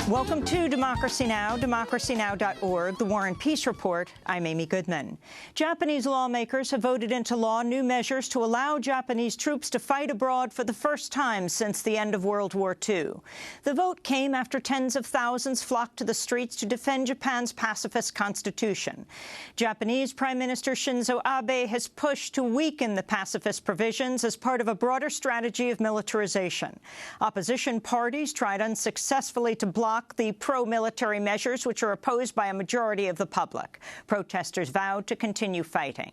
Welcome to Democracy Now!, democracynow.org, the War and Peace Report. I'm Amy Goodman. Japanese lawmakers have voted into law new measures to allow Japanese troops to fight abroad for the first time since the end of World War II. The vote came after tens of thousands flocked to the streets to defend Japan's pacifist constitution. Japanese Prime Minister Shinzo Abe has pushed to weaken the pacifist provisions as part of a broader strategy of militarization. Opposition parties tried unsuccessfully to block the pro-military measures, which are opposed by a majority of the public. Protesters vowed to continue fighting.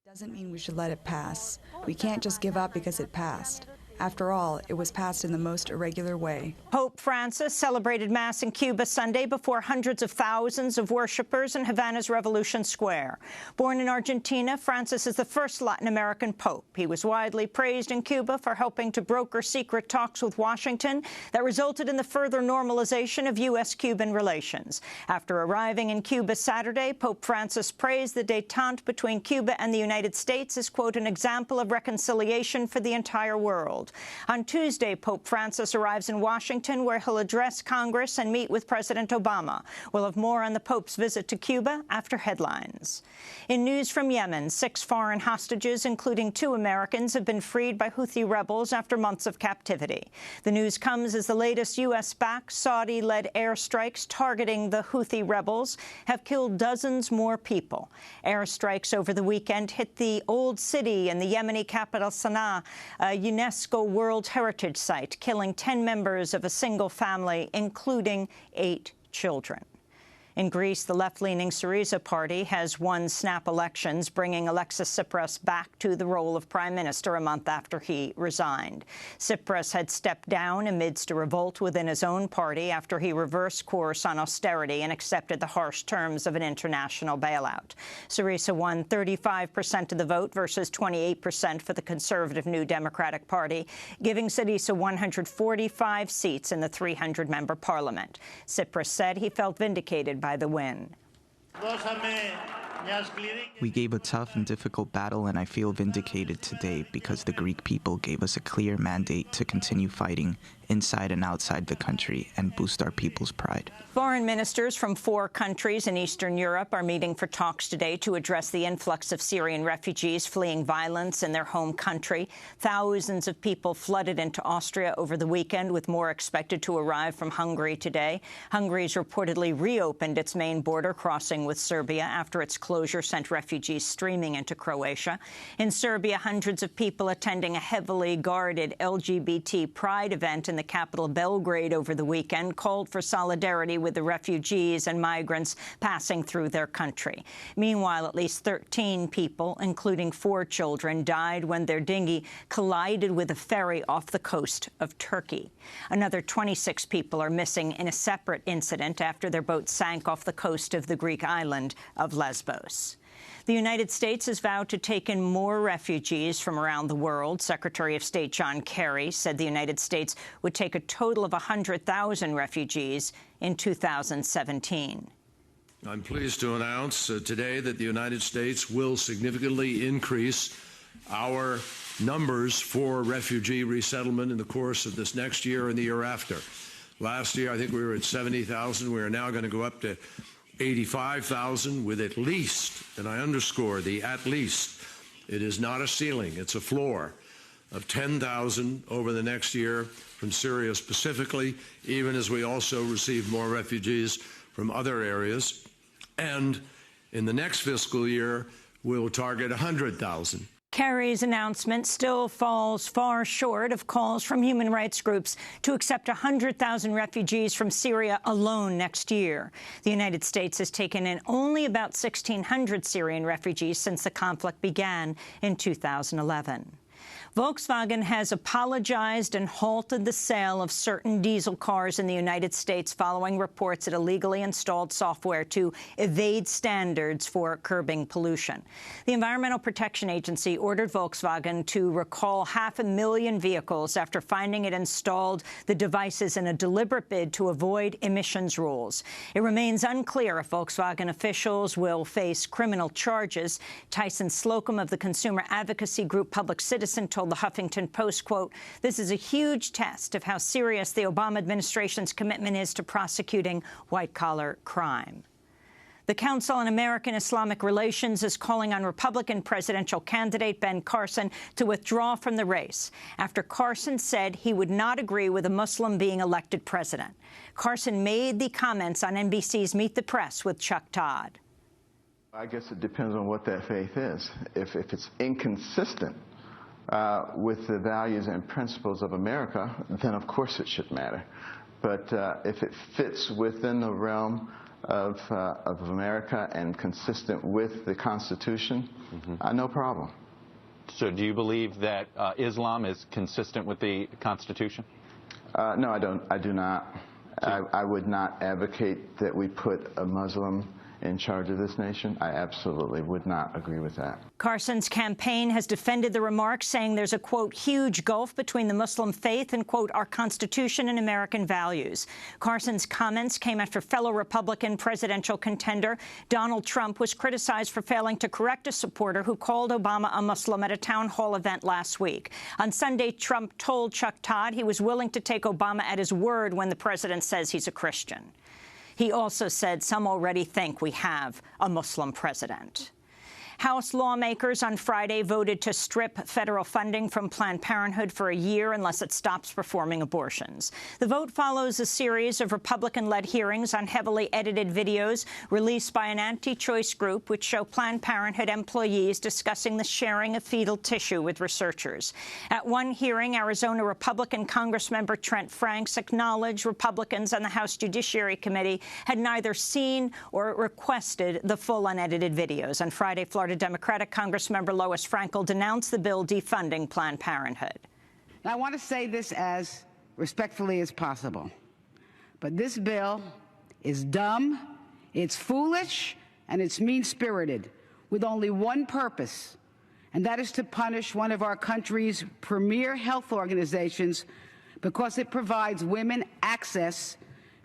Doesn't mean we should let it pass. We can't just give up because it passed. After all, it was passed in the most irregular way. Pope Francis celebrated Mass in Cuba Sunday before hundreds of thousands of worshippers in Havana's Revolution Square. Born in Argentina, Francis is the first Latin American pope. He was widely praised in Cuba for helping to broker secret talks with Washington that resulted in the further normalization of U.S.-Cuban relations. After arriving in Cuba Saturday, Pope Francis praised the détente between Cuba and the United States as, quote, an example of reconciliation for the entire world. On Tuesday, Pope Francis arrives in Washington, where he'll address Congress and meet with President Obama. We'll have more on the Pope's visit to Cuba after headlines. In news from Yemen, 6 foreign hostages, including 2 Americans, have been freed by Houthi rebels after months of captivity. The news comes as the latest U.S.-backed, Saudi-led airstrikes targeting the Houthi rebels have killed dozens more people. Airstrikes over the weekend hit the Old City in the Yemeni capital Sana'a, a UNESCO World Heritage Site, killing 10 members of a single family, including 8 children. In Greece, the left-leaning Syriza party has won snap elections, bringing Alexis Tsipras back to the role of prime minister a month after he resigned. Tsipras had stepped down amidst a revolt within his own party after he reversed course on austerity and accepted the harsh terms of an international bailout. Syriza won 35% of the vote versus 28% for the conservative New Democratic Party, giving Syriza 145 seats in the 300-member parliament. Tsipras said he felt vindicated by the win. We gave a tough and difficult battle, and I feel vindicated today because the Greek people gave us a clear mandate to continue fighting inside and outside the country and boost our people's pride. Foreign ministers from 4 countries in Eastern Europe are meeting for talks today to address the influx of Syrian refugees fleeing violence in their home country. Thousands of people flooded into Austria over the weekend, with more expected to arrive from Hungary today. Hungary's reportedly reopened its main border crossing with Serbia after its closure sent refugees streaming into Croatia. In Serbia, hundreds of people attending a heavily guarded LGBT pride event in the capital Belgrade over the weekend called for solidarity with the refugees and migrants passing through their country. Meanwhile, at least 13 people, including 4 children, died when their dinghy collided with a ferry off the coast of Turkey. Another 26 people are missing in a separate incident after their boat sank off the coast of the Greek island of Lesbos. The United States has vowed to take in more refugees from around the world. Secretary of State John Kerry said the United States would take a total of 100,000 refugees in 2017. I'm pleased to announce today that the United States will significantly increase our numbers for refugee resettlement in the course of this next year and the year after. Last year, I think we were at 70,000. We are now going to go up to 85,000 with at least, and I underscore the at least, it is not a ceiling, it's a floor, of 10,000 over the next year from Syria specifically, even as we also receive more refugees from other areas. And in the next fiscal year, we'll target 100,000. Kerry's announcement still falls far short of calls from human rights groups to accept 100,000 refugees from Syria alone next year. The United States has taken in only about 1,600 Syrian refugees since the conflict began in 2011. Volkswagen has apologized and halted the sale of certain diesel cars in the United States following reports it illegally installed software to evade standards for curbing pollution. The Environmental Protection Agency ordered Volkswagen to recall 500,000 vehicles after finding it installed the devices in a deliberate bid to avoid emissions rules. It remains unclear if Volkswagen officials will face criminal charges. Tyson Slocum of the consumer advocacy group Public Citizen innocent, told the Huffington Post, quote, "This is a huge test of how serious the Obama administration's commitment is to prosecuting white-collar crime." The Council on American Islamic Relations is calling on Republican presidential candidate Ben Carson to withdraw from the race after Carson said he would not agree with a Muslim being elected president. Carson made the comments on NBC's Meet the Press with Chuck Todd. I guess it depends on what that faith is. If it's inconsistent with the values and principles of America, then of course it should matter. But if it fits within the realm of America and consistent with the Constitution, no problem. So do you believe that Islam is consistent with the Constitution? No, I don't. I do not. I would not advocate that we put a Muslim in charge of this nation. I absolutely would not agree with that. Carson's campaign has defended the remarks, saying there's a, quote, huge gulf between the Muslim faith and, quote, our Constitution and American values. Carson's comments came after fellow Republican presidential contender Donald Trump was criticized for failing to correct a supporter who called Obama a Muslim at a town hall event last week. On Sunday, Trump told Chuck Todd he was willing to take Obama at his word when the president says he's a Christian. He also said some already think we have a Muslim president. House lawmakers on Friday voted to strip federal funding from Planned Parenthood for a year unless it stops performing abortions. The vote follows a series of Republican-led hearings on heavily edited videos released by an anti-choice group which show Planned Parenthood employees discussing the sharing of fetal tissue with researchers. At one hearing, Arizona Republican Congressmember Trent Franks acknowledged Republicans on the House Judiciary Committee had neither seen or requested the full unedited videos. On Friday, Florida Democratic Congressmember Lois Frankel denounced the bill defunding Planned Parenthood. Now, I want to say this as respectfully as possible, but this bill is dumb, it's foolish, and it's mean-spirited, with only one purpose, and that is to punish one of our country's premier health organizations because it provides women access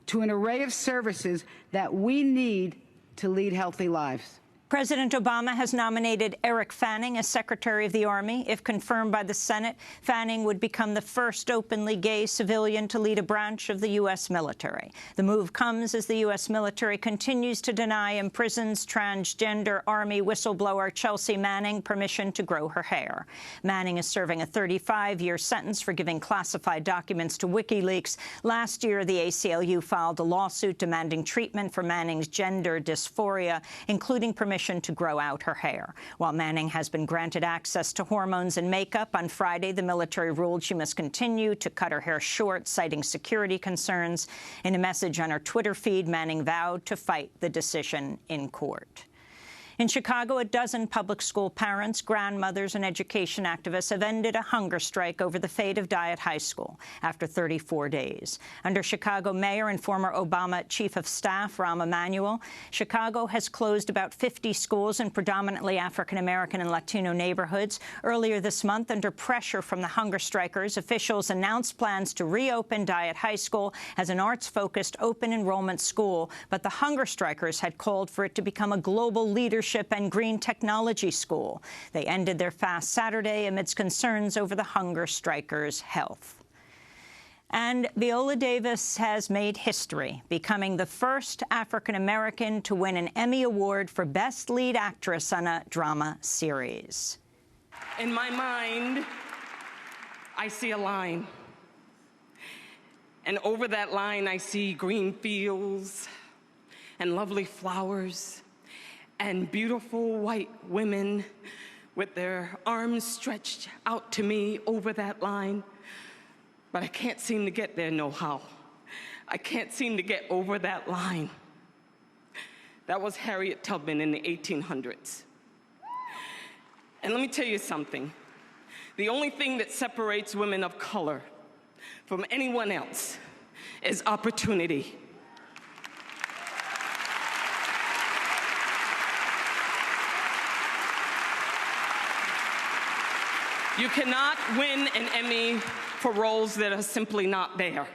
to an array of services that we need to lead healthy lives. President Obama has nominated Eric Fanning as Secretary of the Army. If confirmed by the Senate, Fanning would become the first openly gay civilian to lead a branch of the U.S. military. The move comes as the U.S. military continues to deny imprisoned transgender Army whistleblower Chelsea Manning permission to grow her hair. Manning is serving a 35-year sentence for giving classified documents to WikiLeaks. Last year, the ACLU filed a lawsuit demanding treatment for Manning's gender dysphoria, including permission to grow out her hair. While Manning has been granted access to hormones and makeup, on Friday the military ruled she must continue to cut her hair short, citing security concerns. In a message on her Twitter feed, Manning vowed to fight the decision in court. In Chicago, a dozen public school parents, grandmothers, and education activists have ended a hunger strike over the fate of Diet High School after 34 days. Under Chicago Mayor and former Obama Chief of Staff Rahm Emanuel, Chicago has closed about 50 schools in predominantly African-American and Latino neighborhoods. Earlier this month, under pressure from the hunger strikers, officials announced plans to reopen Diet High School as an arts-focused open enrollment school, but the hunger strikers had called for it to become a global leadership and green technology school. They ended their fast Saturday amidst concerns over the hunger strikers' health. And Viola Davis has made history, becoming the first African-American to win an Emmy Award for Best Lead Actress on a drama series. In my mind, I see a line. And over that line, I see green fields and lovely flowers and beautiful white women with their arms stretched out to me over that line. But I can't seem to get there no how. I can't seem to get over that line. That was Harriet Tubman in the 1800s. And let me tell you something. The only thing that separates women of color from anyone else is opportunity. You cannot win an Emmy for roles that are simply not there.